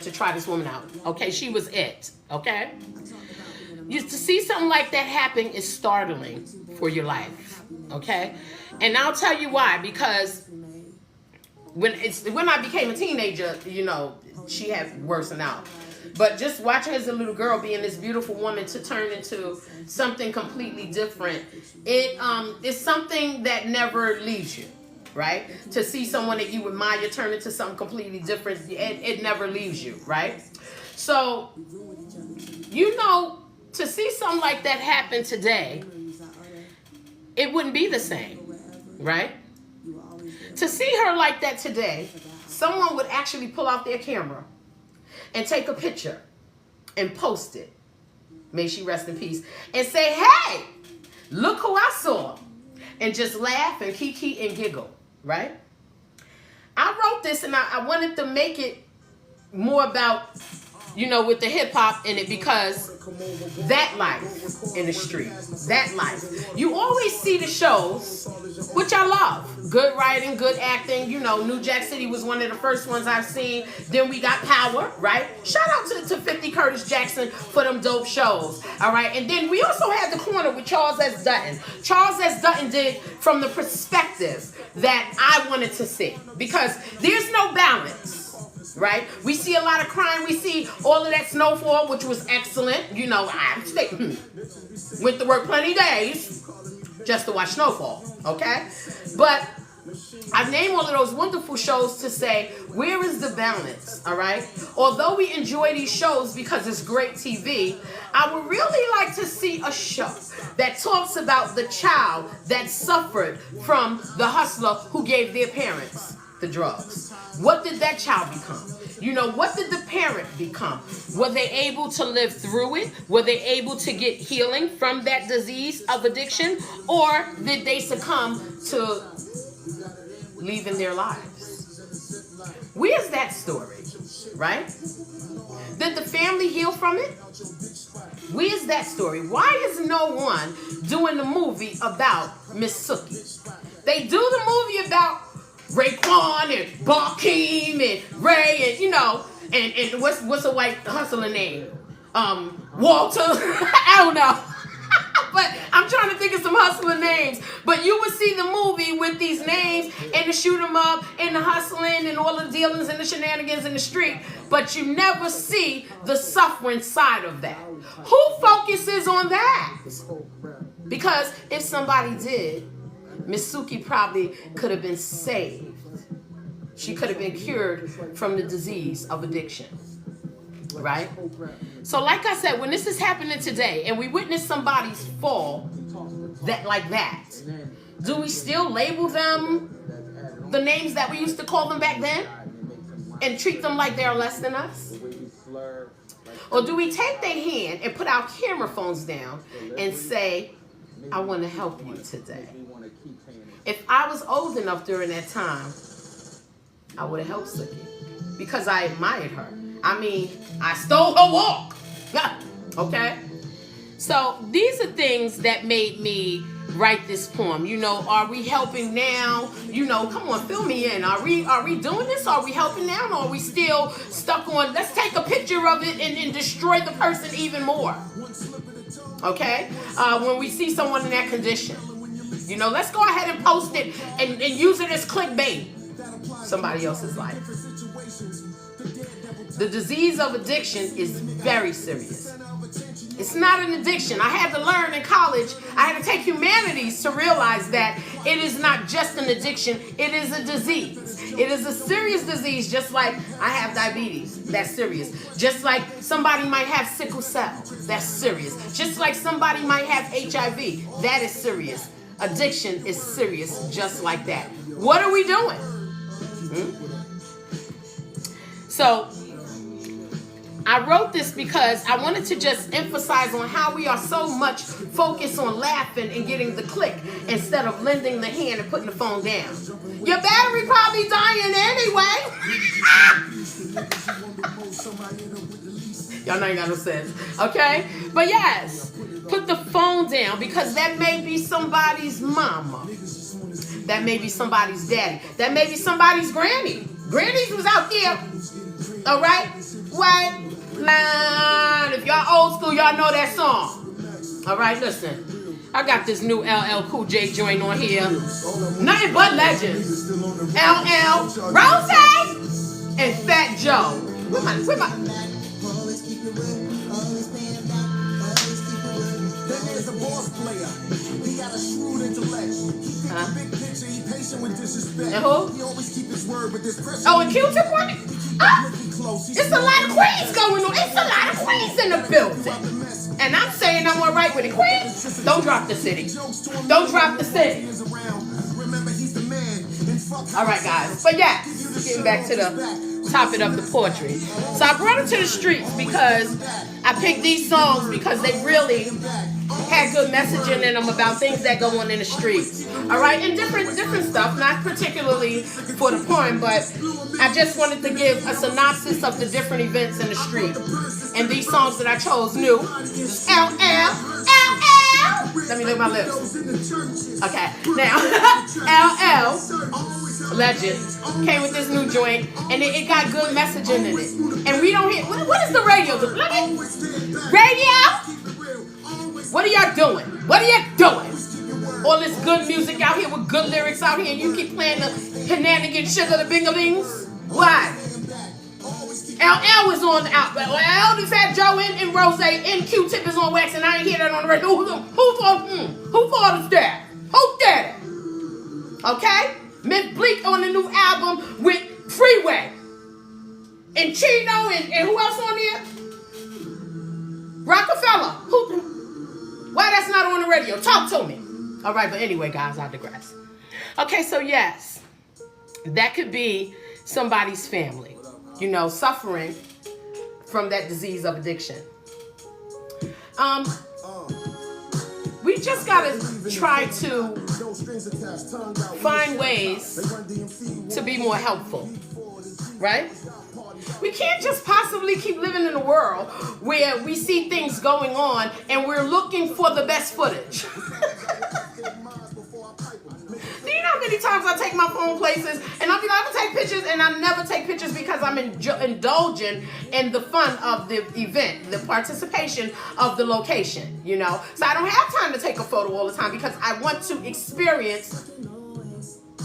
to try this woman out. Okay, she was it. Okay, to see something like that happen is startling for your life. Okay, and I'll tell you why. Because when I became a teenager, you know, she had worsened out. But just watching as a little girl being this beautiful woman to turn into something completely different, it is something that never leaves you, right? To see someone that you admire turn into something completely different, it never leaves you, right? So, you know, to see something like that happen today, it wouldn't be the same, right? To see her like that today, someone would actually pull out their camera and take a picture and post it. May she rest in peace. And say, hey, look who I saw. And just laugh and kiki and giggle, right? I wrote this and I wanted to make it more about, you know, with the hip hop in it, because that life in the street, that life. You always see the shows, which I love. Good writing, good acting. You know, New Jack City was one of the first ones I've seen. Then we got Power, right? Shout out to 50 Curtis Jackson for them dope shows, all right? And then we also had The Corner with Charles S. Dutton. Charles S. Dutton did from the perspective that I wanted to see, because there's no balance. Right? We see a lot of crime. We see all of that snowfall, which was excellent. You know, I went to work plenty of days just to watch snowfall. Okay? But I've named all of those wonderful shows to say, where is the balance? All right? Although we enjoy these shows because it's great TV, I would really like to see a show that talks about the child that suffered from the hustler who gave their parents the drugs. What did that child become? You know, what did the parent become? Were they able to live through it? Were they able to get healing from that disease of addiction? Or did they succumb to leaving their lives? Where's that story, right? Did the family heal from it? Where's that story? Why is no one doing the movie about Miss Sookie? They do the movie about Raekwon and Barkeem and Ray and, you know, and what's a white hustler name? Walter. I don't know. But I'm trying to think of some hustler names. But you would see the movie with these names and the shoot 'em up and the hustling and all the dealings and the shenanigans in the street. But you never see the suffering side of that. Who focuses on that? Because if somebody did, Miss Sookie probably could have been saved. She could have been cured from the disease of addiction. Right? So like I said, when this is happening today and we witness somebody's fall like that, do we still label them the names that we used to call them back then and treat them like they're less than us? Or do we take their hand and put our camera phones down and say, I want to help you today? If I was old enough during that time, I would have helped Sookie because I admired her. I mean, I stole her walk. Okay? So these are things that made me write this poem. You know, are we helping now? You know, come on, fill me in. Are we doing this? Are we helping now? Or are we still stuck on, let's take a picture of it and destroy the person even more? Okay? When we see someone in that condition. You know, let's go ahead and post it and use it as clickbait. Somebody else's life. The disease of addiction is very serious. It's not an addiction. I had to learn in college, I had to take humanities to realize that it is not just an addiction, it is a disease. It is a serious disease, just like I have diabetes. That's serious. Just like somebody might have sickle cell. That's serious. Just like somebody might have HIV. That is serious. Addiction is serious, just like that. What are we doing? So, I wrote this because I wanted to just emphasize on how we are so much focused on laughing and getting the click instead of lending the hand and putting the phone down. Your battery probably dying anyway. Y'all know you got no sense, okay? But yes, put the phone down, because that may be somebody's mama. That may be somebody's daddy. That may be somebody's granny. Grannies was out there, all right? white line. If y'all old school, y'all know that song. All right, listen. I got this new LL Cool J joint on here. Nothing but legends. LL, Rose, and Fat Joe. Where my? And who? Oh, and Q-Tip on it? It's a lot of queens going on. It's a lot of queens in the building. And I'm saying I'm all right with it. Queens, don't drop the city. Don't drop the city. All right, guys. But yeah, getting back to the topic of the poetry. So I brought it to the streets because I picked these songs because they really had good messaging in them about things that go on in the streets. All right, and different stuff, not particularly for the poem, but I just wanted to give a synopsis of the different events in the street. And these songs that I chose new. LL. Let me lick my lips. Okay, now LL Legend came with this new joint, and it got good messaging in it. And we don't hear. What is the radio do? Look at radio. What are y'all doing? What are y'all doing? All this good music out here with good lyrics out here, and you keep playing the shenanigans, sugar, the bingalings? Why? LL was on the out. LL, the Fat Joe, and Rose, and Q-Tip is on wax, and I ain't hear that on the radio. Who thought is that? Who did it? Okay? Miss Bleak on the new album with Freeway. And Chino, and who else on there? Rockefeller. Why that's not on the radio? Talk to me. All right, but anyway, guys, I digress. Okay, so yes, that could be somebody's family, you know, suffering from that disease of addiction. We just gotta try to find ways to be more helpful, right? We can't just possibly keep living in a world where we see things going on and we're looking for the best footage. Do you know how many times I take my phone places and I'll be like, I'm gonna take pictures, and I never take pictures because I'm indulging in the fun of the event, the participation of the location, you know? So I don't have time to take a photo all the time because I want to experience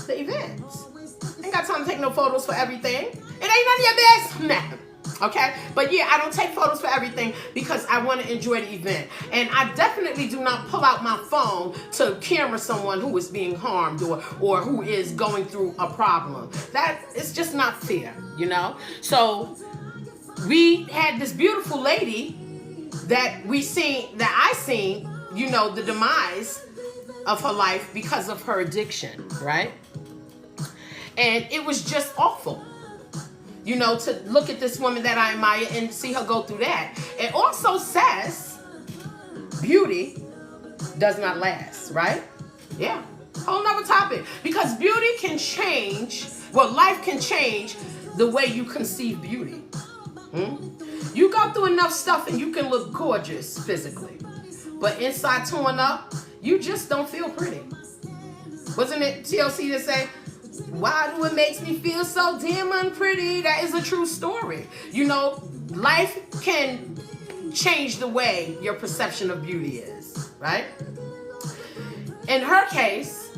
the event. I ain't got time to take no photos for everything. It ain't none of your business. Okay? But yeah, I don't take photos for everything because I want to enjoy the event. And I definitely do not pull out my phone to camera someone who is being harmed or who is going through a problem. That it's just not fair, you know? So we had this beautiful lady that I seen, you know, the demise of her life because of her addiction, right? And it was just awful, you know, to look at this woman that I admire and see her go through that. It also says beauty does not last, right? Yeah, whole nother topic. Because beauty can change, life can change the way you conceive beauty. You go through enough stuff and you can look gorgeous physically, but inside torn up, you just don't feel pretty. Wasn't it TLC that say, why do it makes me feel so damn unpretty? That is a true story. You know, life can change the way your perception of beauty is, right? In her case,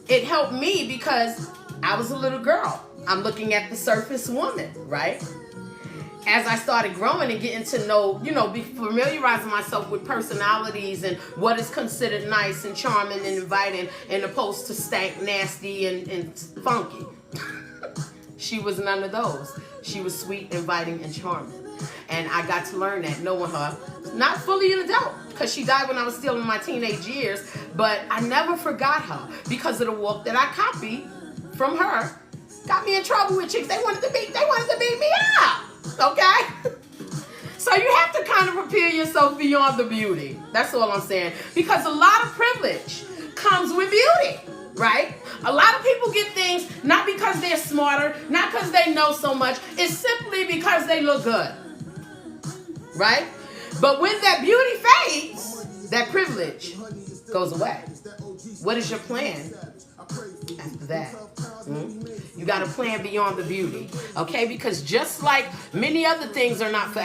it helped me because I was a little girl. I'm looking at the surface woman, right? As I started growing and getting to know, you know, familiarizing myself with personalities and what is considered nice and charming and inviting, and opposed to stank, nasty, and funky. She was none of those. She was sweet, inviting, and charming. And I got to learn that, knowing her, not fully an adult, because she died when I was still in my teenage years, but I never forgot her because of the walk that I copied from her. Got me in trouble with chicks. They wanted to beat me up. Okay? So you have to kind of prepare yourself beyond the beauty. That's all I'm saying. Because a lot of privilege comes with beauty, right? A lot of people get things not because they're smarter, not because they know so much. It's simply because they look good, right? But when that beauty fades, that privilege goes away. What is your plan after that? You got to plan beyond the beauty, okay? Because just like many other things are not forever.